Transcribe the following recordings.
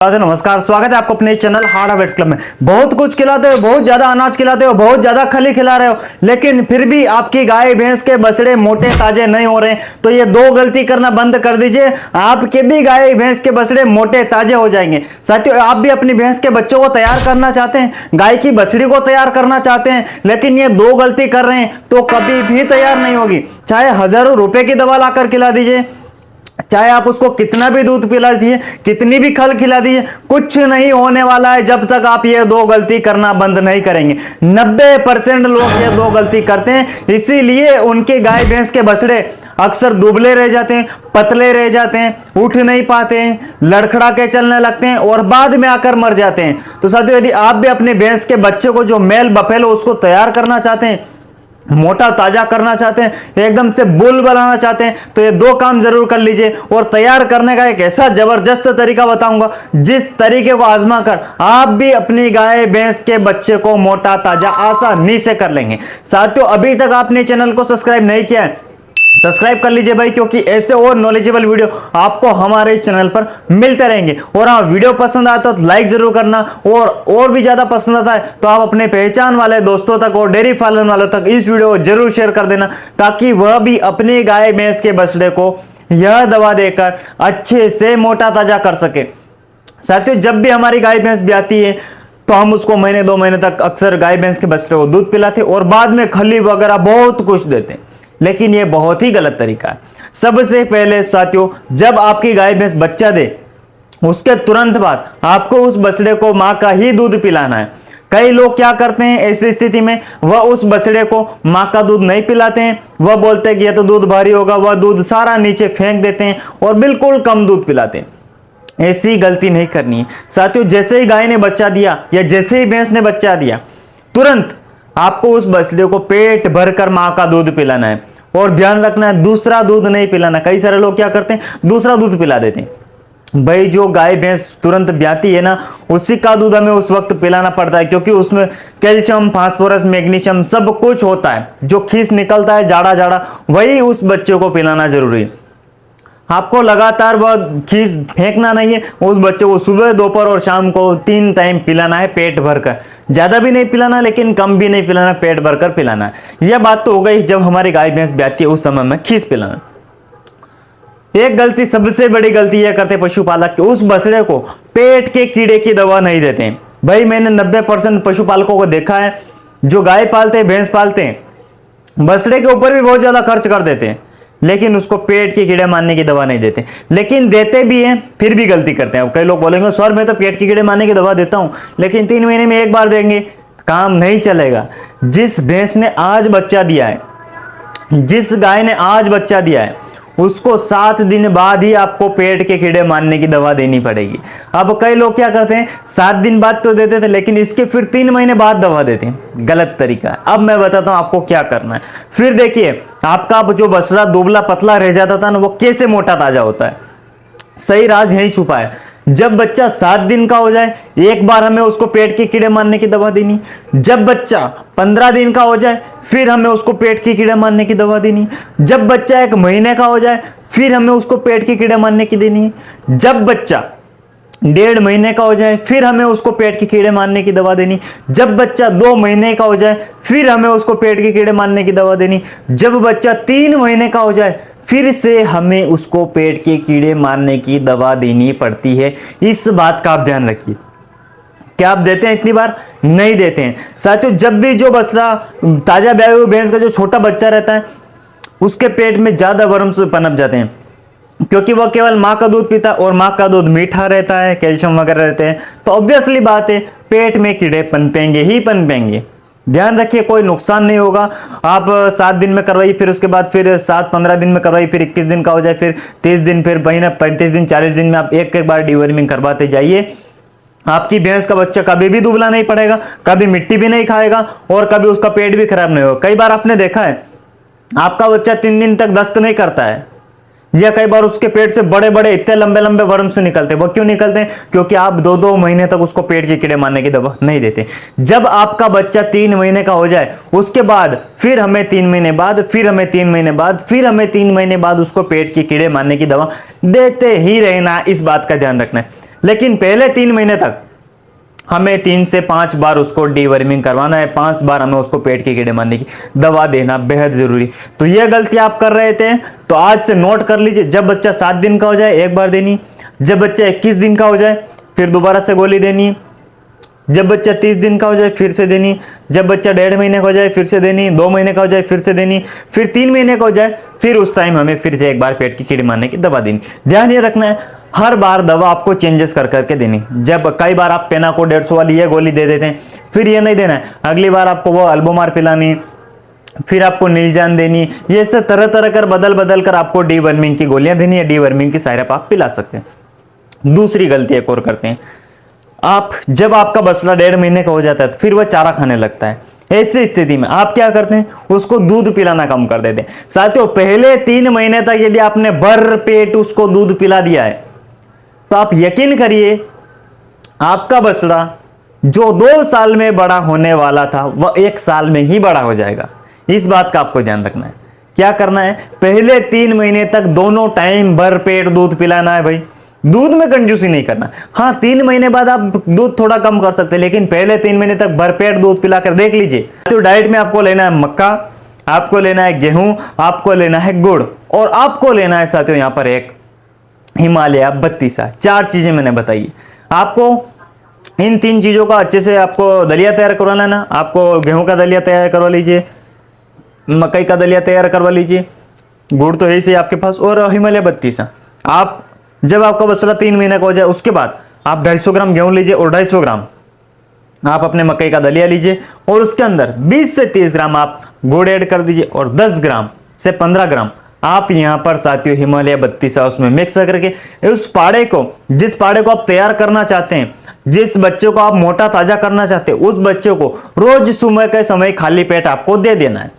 नमस्कार, स्वागत है आपको अपने चैनल हार्ड हार्वेस्ट क्लब में। बहुत कुछ खिलाते हो, बहुत ज्यादा अनाज खिलाते हो, बहुत ज्यादा खली खिला रहे हो, लेकिन फिर भी आपकी गाय भैंस के बछड़े मोटे ताजे नहीं हो रहे, तो ये दो गलती करना बंद कर दीजिए। आपके भी गाय भैंस के बछड़े मोटे ताजे हो जाएंगे। साथियों, आप भी अपनी भैंस के बच्चों को तैयार करना चाहते हैं, गाय की बछड़ी को तैयार करना चाहते हैं, लेकिन ये दो गलती कर रहे हैं तो कभी भी तैयार नहीं होगी। चाहे हजारों रुपए की दवा लाकर खिला दीजिए, चाहे आप उसको कितना भी दूध पिला दीजिए, कितनी भी खल खिला दीजिए, कुछ नहीं होने वाला है जब तक आप ये दो गलती करना बंद नहीं करेंगे। 90% लोग ये दो गलती करते हैं, इसीलिए उनके गाय भैंस के बछड़े अक्सर दुबले रह जाते हैं, पतले रह जाते हैं, उठ नहीं पाते हैं, लड़खड़ा के चलने लगते हैं और बाद में आकर मर जाते हैं। तो साथियों, यदि आप भी अपने भैंस के बच्चे को जो मेल बफेलो उसको तैयार करना चाहते हैं, मोटा ताजा करना चाहते हैं, एकदम से बुल बनाना चाहते हैं, तो ये दो काम जरूर कर लीजिए। और तैयार करने का एक ऐसा जबरदस्त तरीका बताऊंगा, जिस तरीके को आजमा कर आप भी अपनी गाय भैंस के बच्चे को मोटा ताजा आसानी से कर लेंगे। साथियों, अभी तक आपने चैनल को सब्सक्राइब नहीं किया है, सब्सक्राइब कर लीजिए भाई, क्योंकि ऐसे और नॉलेजेबल वीडियो आपको हमारे चैनल पर मिलते रहेंगे। और हाँ, वीडियो पसंद आता तो लाइक जरूर करना, और भी ज्यादा पसंद आता है तो आप अपने पहचान वाले दोस्तों तक और डेयरी फार्म वालों तक इस वीडियो को जरूर शेयर कर देना, ताकि वह भी अपनी गाय भैंस के बछड़े को यह दवा देकर अच्छे से मोटा ताजा कर सके। साथियों, जब भी हमारी गाय भैंस ब्याती है तो हम उसको महीने 2 महीने तक अक्सर गाय भैंस के बछड़े को दूध पिलाते और बाद में खली वगैरह बहुत कुछ देते हैं, लेकिन यह बहुत ही गलत तरीका है। सबसे पहले साथियों, जब आपकी गाय भैंस बच्चा दे उसके तुरंत बाद आपको उस बछड़े को मां का ही दूध पिलाना है। कई लोग क्या करते हैं, ऐसी स्थिति में वह उस बछड़े को मां का दूध नहीं पिलाते हैं, वह बोलते हैं कि यह तो दूध भारी होगा, वह दूध सारा नीचे फेंक देते हैं और बिल्कुल कम दूध पिलाते हैं। ऐसी गलती नहीं करनी है साथियों। जैसे ही गाय ने बच्चा दिया या जैसे ही भैंस ने बच्चा दिया, तुरंत आपको उस बछड़े को पेट भरकर मां का दूध पिलाना है। और ध्यान रखना है, दूसरा दूध नहीं पिलाना। कई सारे लोग क्या करते हैं, दूसरा दूध पिला देते हैं। भाई, जो गाय भैंस तुरंत ब्याती है ना, उसी का दूध हमें उस वक्त पिलाना पड़ता है, क्योंकि उसमें कैल्शियम, फास्फोरस, मैग्नीशियम सब कुछ होता है। जो खीस निकलता है जाड़ा जाड़ा, वही उस बच्चे को पिलाना जरूरी है। आपको लगातार वह खीस फेंकना नहीं है, उस बच्चे को सुबह, दोपहर और शाम को 3 टाइम पिलाना है पेट भरकर। ज्यादा भी नहीं पिलाना, लेकिन कम भी नहीं पिलाना, पेट भरकर पिलाना है। यह बात तो हो गई जब हमारी गाय भैंस ब्याती है उस समय में खीस पिलाना। एक गलती, सबसे बड़ी गलती यह करते पशुपालक के, उस बछड़े को पेट के कीड़े की दवा नहीं देते हैं। भाई, मैंने 90% पशुपालकों को देखा है जो गाय पालते हैं, भैंस पालते हैं, बछड़े के ऊपर भी बहुत ज्यादा खर्च कर देते हैं, लेकिन उसको पेट के कीड़े मारने की दवा नहीं देते। लेकिन देते भी हैं, फिर भी गलती करते हैं। अब कई लोग बोलेंगे, सर मैं तो पेट के कीड़े मारने की दवा देता हूं, लेकिन 3 महीने में एक बार देंगे, काम नहीं चलेगा। जिस भैंस ने आज बच्चा दिया है, जिस गाय ने आज बच्चा दिया है, उसको 7 दिन बाद ही आपको पेट के कीड़े मारने की दवा देनी पड़ेगी। अब कई लोग क्या करते हैं, 7 दिन बाद तो देते थे, लेकिन इसके फिर 3 महीने बाद दवा देते हैं। गलत तरीका है। अब मैं बताता हूं आपको क्या करना है। फिर देखिए, आपका जो बछड़ा दुबला पतला रह जाता था ना, वो कैसे मोटा ताजा होता है। सही राज यही छुपा है। जब बच्चा 7 दिन का हो जाए, एक बार हमें उसको पेट के कीड़े मारने की दवा देनी। जब बच्चा 15 दिन का हो जाए, फिर हमें उसको पेट के कीड़े मारने की दवा देनी। जब बच्चा 1 महीने का हो जाए, फिर हमें उसको पेट के कीड़े मारने की देनी है। जब बच्चा 1.5 महीने का हो जाए, फिर हमें उसको पेट के कीड़े मारने की दवा देनी। जब बच्चा 2 महीने का हो जाए, फिर हमें उसको पेट के कीड़े मारने की दवा देनी। जब बच्चा 3 महीने का हो जाए, फिर से हमें उसको पेट के कीड़े मारने की दवा देनी पड़ती है। इस बात का आप ध्यान रखिए। क्या आप देते हैं इतनी बार? नहीं देते हैं। साथियों, जब भी जो बछड़ा, ताजा ब्याई हुई भैंस का जो छोटा बच्चा रहता है, उसके पेट में ज्यादा वर्म्स पनप जाते हैं, क्योंकि वह केवल मां का दूध पीता है और मां का दूध मीठा रहता है, कैल्शियम वगैरह रहते हैं, तो ऑब्वियसली बात है पेट में कीड़े पनपेंगे ही पनपेंगे। ध्यान रखिए, कोई नुकसान नहीं होगा। आप 7 दिन में करवाइए, फिर उसके बाद फिर 7-15 दिन में करवाइए, फिर 21 दिन का हो जाए, फिर 30 दिन, फिर महीना 35 दिन, 40 दिन में आप एक बार डिवर्मिंग करवाते जाइए। आपकी भैंस का बच्चा कभी भी दुबला नहीं पड़ेगा, कभी मिट्टी भी नहीं खाएगा और कभी उसका पेट भी खराब नहीं होगा। कई बार आपने देखा है, आपका बच्चा 3 दिन तक दस्त नहीं करता है, या कई बार उसके पेट से बड़े बड़े इतने लंबे लंबे वर्म्स निकलते हैं। वो क्यों निकलते हैं? क्योंकि आप 2-2 महीने तक उसको पेट के कीड़े मारने की दवा नहीं देते। जब आपका बच्चा 3 महीने का हो जाए, उसके बाद फिर हमें 3 महीने बाद, फिर हमें 3 महीने बाद, फिर हमें 3 महीने बाद उसको पेट के कीड़े मारने की दवा देते ही रहना। इस बात का ध्यान रखना है। लेकिन पहले 3 महीने तक हमें 3 से 5 बार उसको डीवर्मिंग करवाना है, 5 बार हमें उसको पेट के कीड़े मारने की दवा देना बेहद जरूरी। तो यह गलती आप कर रहे थे, तो आज से नोट कर लीजिए। जब बच्चा 7 दिन का हो जाए एक बार देनी, जब बच्चा 21 दिन का हो जाए फिर दोबारा से गोली देनी, जब बच्चा 30 दिन का हो जाए फिर से देनी, जब बच्चा 1.5 महीने का हो जाए फिर से देनी, 2 महीने का हो जाए फिर से देनी, फिर 3 महीने का हो जाए फिर उस टाइम हमें फिर से एक बार पेट की कीड़े मारने की दवा देनी। ध्यान ये रखना है हर बार दवा आपको चेंजेस कर करके देनी। जब कई बार आप पेना को 150 वाली ये गोली दे देते हैं, फिर ये नहीं देना है, अगली बार आपको वो अल्बोमार पिलानी, फिर आपको नीलजान देनी, ये सब तरह तरह कर बदल बदल कर आपको डीवर्मिंग की गोलियां देनी है, डीवर्मिंग की सायरप आप पिला सकते हैं। दूसरी गलती एक और करते हैं आप, जब आपका बछड़ा 1.5 महीने का हो जाता है तो फिर वह चारा खाने लगता है। ऐसी स्थिति में आप क्या करते हैं, उसको दूध पिलाना कम कर देते हैं। साथियों पहले 3 महीने तक यदि आपने भर पेट उसको दूध पिला दिया है तो आप यकीन करिए आपका बछड़ा जो 2 साल में बड़ा होने वाला था वह 1 साल में ही बड़ा हो जाएगा। इस बात का आपको ध्यान रखना है। क्या करना है, पहले 3 महीने तक दोनों टाइम भर पेट दूध पिलाना है भाई, दूध में कंजूसी नहीं करना। हाँ 3 महीने बाद आप दूध थोड़ा कम कर सकते हैं, लेकिन पहले 3 महीने तक भरपेट दूध पिलाकर देख लीजिए। तो डाइट में आपको लेना है मक्का, आपको लेना है गेहूं, आपको लेना है गुड़, और आपको लेना है साथियों यहां पर एक हिमालय 32। 4 चीजें मैंने बताई। आपको इन 3 चीजों का अच्छे से आपको दलिया तैयार करवा लेना। आपको गेहूं का दलिया तैयार करवा लीजिए, मकई का दलिया तैयार करवा लीजिए, गुड़ तो है ही आपके पास, और हिमालय 32। आप जब आपका बछड़ा 3 महीने का हो जाए उसके बाद आप 250 ग्राम गेहूं लीजिए और 250 ग्राम आप अपने मकई का दलिया लीजिए, और उसके अंदर 20 से 30 ग्राम आप गुड़ ऐड कर दीजिए, और 10 ग्राम से 15 ग्राम आप यहां पर साथियों हिमालय 32 उसमें मिक्स करके उस पाड़े को, जिस पाड़े को आप तैयार करना चाहते हैं, जिस बच्चे को आप मोटा ताजा करना चाहते हैं, उस बच्चे को रोज सुबह के समय खाली पेट आपको दे देना है।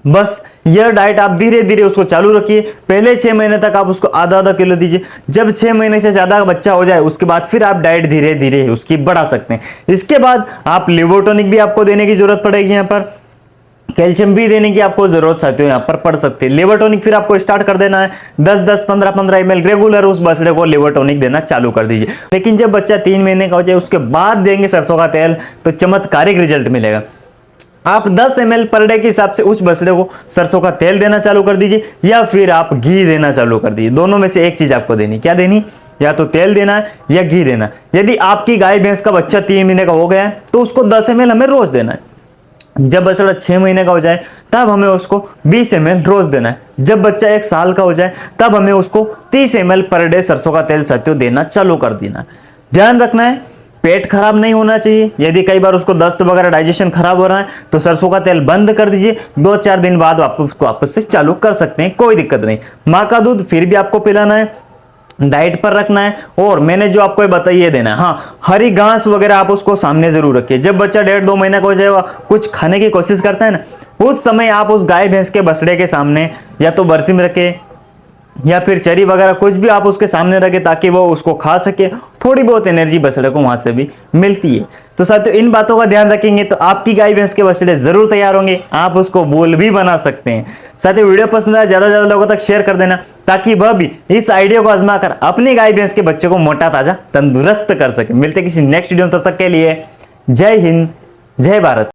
बस यह डाइट आप धीरे धीरे उसको चालू रखिए। पहले 6 महीने तक आप उसको आधा किलो दीजिए। जब 6 महीने से ज्यादा बच्चा हो जाए उसके बाद फिर आप डाइट धीरे धीरे उसकी बढ़ा सकते हैं। इसके बाद आप लिवोटोनिक भी आपको देने की जरूरत पड़ेगी, यहाँ पर कैल्शियम भी देने की आपको जरूरत साथियों यहाँ पर पड़ सकती है। लिवोटोनिक फिर आपको स्टार्ट कर देना है 10-10, 15-15 ml रेगुलर उस बछड़े को लिवोटोनिक देना चालू कर दीजिए। लेकिन जब बच्चा 3 महीने का हो जाए उसके बाद देंगे सरसों का तेल तो चमत्कारिक रिजल्ट मिलेगा। आप 10 ml पर डे के हिसाब से उस बछड़े को सरसों का तेल देना चालू कर दीजिए, या फिर आप घी देना चालू कर दीजिए। दोनों में से एक चीज आपको देनी। क्या देनी, या तो तेल देना है या घी देना। यदि आपकी गाय भैंस का बच्चा 3 महीने का हो गया है तो उसको 10 ml हमें रोज देना है। जब बछड़ा 6 महीने का हो जाए तब हमें उसको 20 ml रोज देना है। जब बच्चा 1 साल का हो जाए तब हमें उसको 30 ml पर डे सरसों का तेल साथियों देना चालू कर देना। ध्यान रखना है पेट खराब नहीं होना चाहिए। यदि कई बार उसको दस्त वगैरह डाइजेशन खराब हो रहा है तो सरसों का तेल बंद कर दीजिए। 2-4 दिन बाद आप उसको वापस से चालू कर सकते हैं, कोई दिक्कत नहीं। माँ का दूध फिर भी आपको पिलाना है, डाइट पर रखना है, और मैंने जो आपको बताइए देना है। हाँ हरी घास वगैरह आप उसको सामने जरूर रखिए। जब बच्चा 1.5-2 महीने का हो जाएगा कुछ खाने की कोशिश करता है ना, उस समय आप उस गाय भैंस के बछड़े के सामने या तो बरसी में रखे या फिर चरी वगैरह कुछ भी आप उसके सामने रखे ताकि वो उसको खा सके। थोड़ी बहुत एनर्जी बछड़े को वहां से भी मिलती है। तो साथियों इन बातों का ध्यान रखेंगे तो आपकी गाय भैंस के बछड़े जरूर तैयार होंगे, आप उसको बोल भी बना सकते हैं। साथियों वीडियो पसंद आए ज्यादा से ज्यादा लोगों तक शेयर कर देना ताकि वह भी इस आइडिया को आजमा कर अपनी गाय भैंस के बच्चे को मोटा ताजा तंदुरुस्त कर सके। मिलते किसी नेक्स्ट वीडियो में, तब तक के लिए जय हिंद, जय भारत।